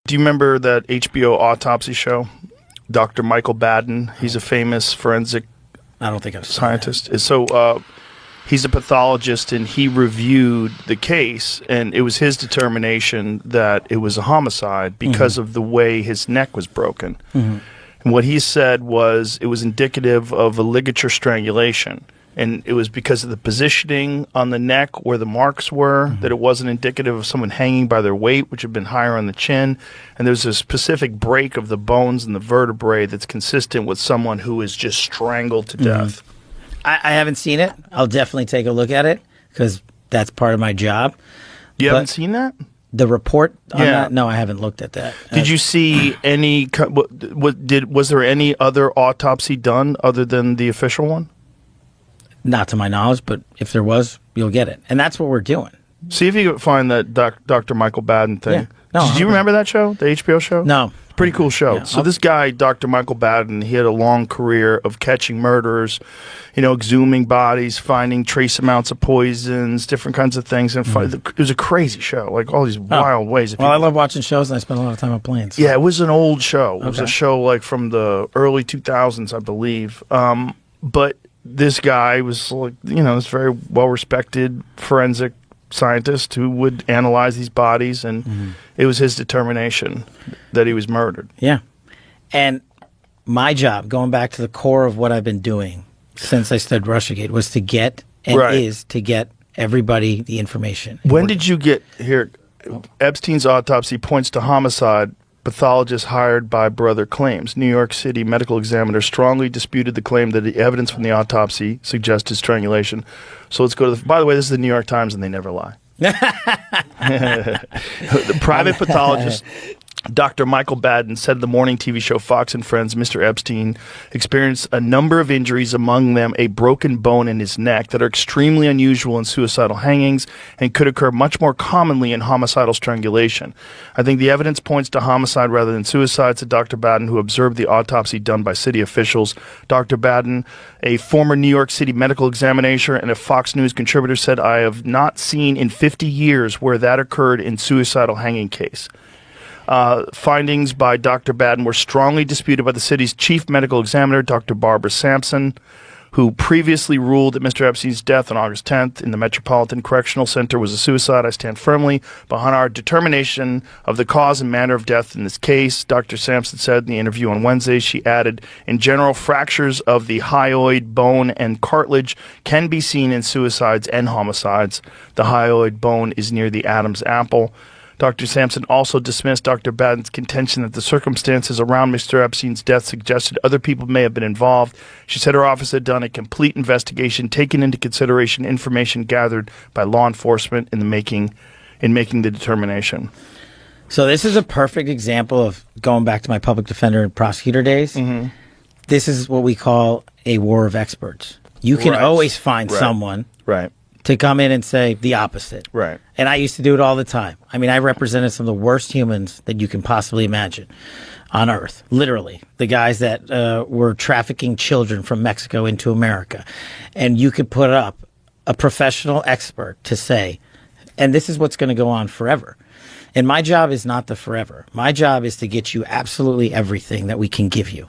Do you remember that HBO autopsy show? Dr. Michael Baden. He's a famous forensic I don't think I've seen scientist. So he's a pathologist, and he reviewed the case, and it was his determination that it was a homicide because of the way his neck was broken. And what he said was it was indicative of a ligature strangulation. And it was because of the positioning on the neck where the marks were, that it wasn't indicative of someone hanging by their weight, which had been higher on the chin. And there's a specific break of the bones and the vertebrae that's consistent with someone who is just strangled to death. I haven't seen it. I'll definitely take a look at it because that's part of my job. You haven't seen that? The report on that? No, I haven't looked at that. Did you see any, was there any other autopsy done other than the official one? Not to my knowledge, but if there was, you'll get it. And that's what we're doing. See if you can find that Dr. Michael Baden thing. Yeah. No, Did you remember that show, the HBO show? No. Pretty cool show. Yeah. So this guy, Dr. Michael Baden, he had a long career of catching murderers, exhuming bodies, finding trace amounts of poisons, different kinds of things. And it was a crazy show, like all these wild ways. Well, I love watching shows, and I spend a lot of time on planes. So. Yeah, it was an old show. It was a show like from the early 2000s, I believe. But this guy was like, this very well-respected forensic scientist who would analyze these bodies, and it was his determination that he was murdered. Yeah. And my job, going back to the core of what I've been doing since I studied Russiagate, was to get, and is to get everybody the information. When did you get here? Epstein's autopsy points to homicide. Pathologist hired by brother claims. New York City medical examiner strongly disputed the claim that the evidence from the autopsy suggested strangulation. So let's go to by the way, this is the New York Times, and they never lie. The private pathologist, Dr. Michael Baden, said the morning TV show Fox and Friends Mr. Epstein experienced a number of injuries, among them a broken bone in his neck, that are extremely unusual in suicidal hangings and could occur much more commonly in homicidal strangulation. I think the evidence points to homicide rather than suicide, said Dr. Baden, who observed the autopsy done by city officials. Dr. Baden, a former New York City medical examiner and a Fox News contributor, said, I have not seen in 50 years where that occurred in suicidal hanging case. Findings by Dr. Baden were strongly disputed by the city's chief medical examiner, Dr. Barbara Sampson, who previously ruled that Mr. Epstein's death on August 10th in the Metropolitan Correctional Center was a suicide. I stand firmly behind our determination of the cause and manner of death in this case, Dr. Sampson said in the interview on Wednesday. She added, in general, fractures of the hyoid bone and cartilage can be seen in suicides and homicides. The hyoid bone is near the Adam's apple. Dr. Sampson also dismissed Dr. Baden's contention that the circumstances around Mr. Epstein's death suggested other people may have been involved. She said her office had done a complete investigation, taking into consideration information gathered by law enforcement in making the determination. So this is a perfect example of going back to my public defender and prosecutor days. This is what we call a war of experts. You can always find someone to come in and say the opposite. Right. And I used to do it all the time. I mean, I represented some of the worst humans that you can possibly imagine on earth. Literally. The guys that were trafficking children from Mexico into America. And you could put up a professional expert to say, and this is what's going to go on forever. And my job is not the forever. My job is to get you absolutely everything that we can give you.